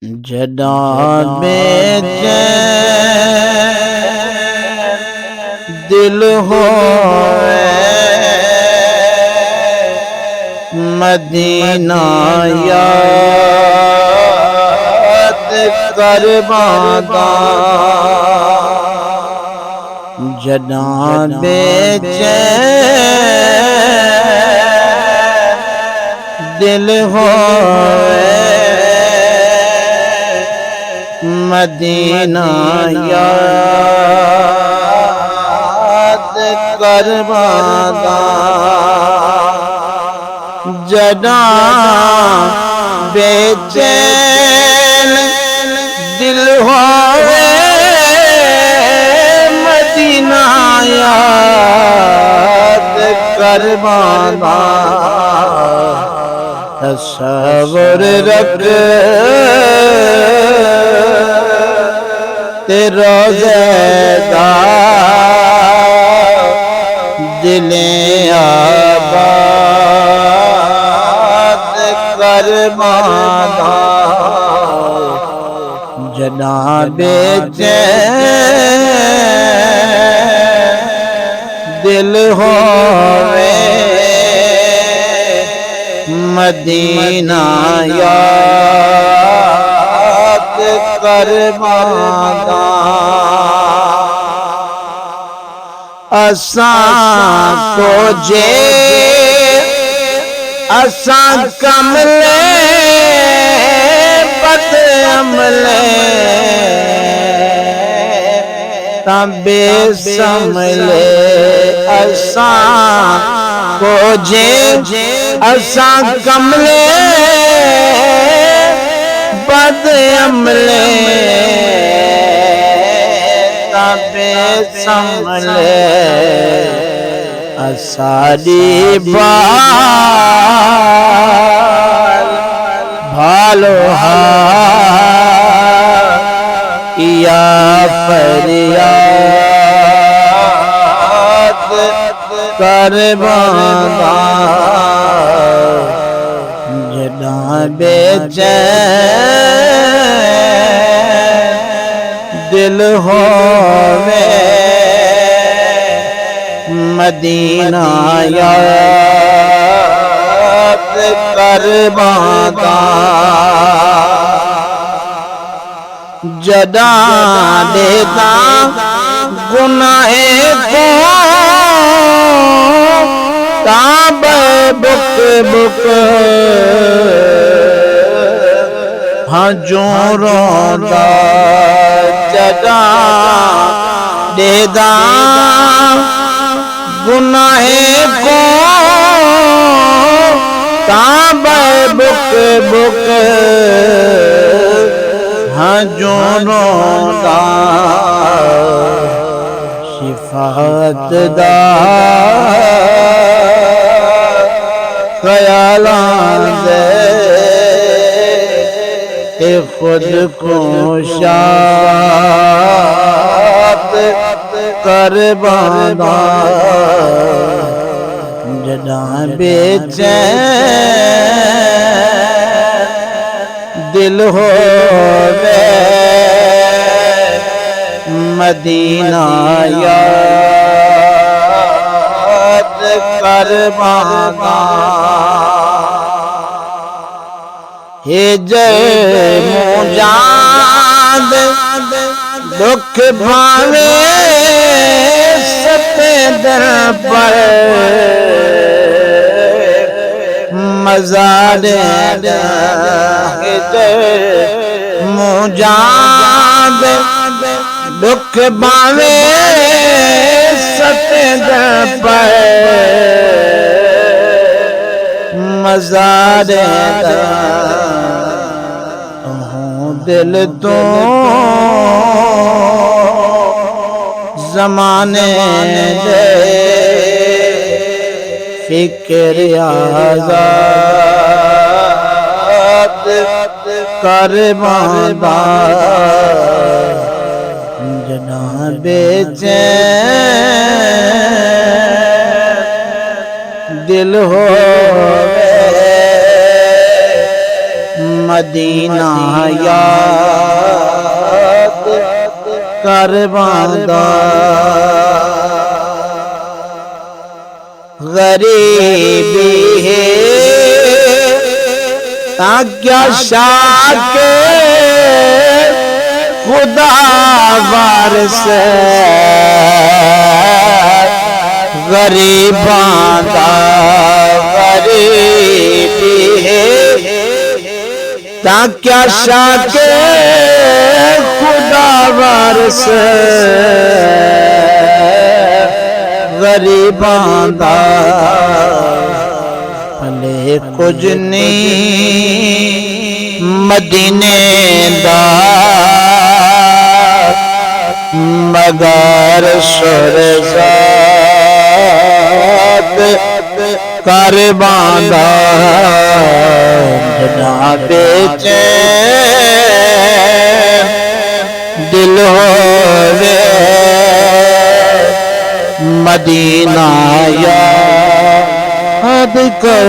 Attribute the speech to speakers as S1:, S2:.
S1: जनाब दिल हो मदीना याद कर बादा जनाब दिल हो मदीना याद कर बादा जना बेचैन दिल होवे मदीना याद कर बादा तसव्वुर रख तेरा ज़ेदा दिले आबाद कर बादा जनाबे दिल होवे मदीना याद कर बादा असां को जे असां कमले बद अमले तबे समले असां को जे असां कमले बद अमले तबे समले असारी बाल भालो या फरियाद कर बादा जनाबे दिल होवे मदीना याद कर बादा जदा देता गुनाहे को ताब बुक बुक हाँ जो रोंदा जदा देदा गुनाहे को ताब बुक बुक हाँ जो रोंदा शिफात दा ख्यालां दे खुद को शाद कर बादा जनाबे दिल होवे मदीना याद कर बादा हे जय मुजाद दुख भावे सते दर पर मज़ारे हे जय मुजाद दुख भावे सते दर पर मज़ारे दिल तो ज़माने दे फिक्र आज़ाद कर बादा जनाबे दिल हो मदीना याद कर बांदा गरीबी है ताक्या शाके खुदा वारस गरीबां दा गरीबी है ताक्या शाके खुदा वारस गरीबां दा भले कुछ नहीं मदीने दा मगर सुरज़ात कर बांदा जनाबे चैन दिल होवे मदीना याद कर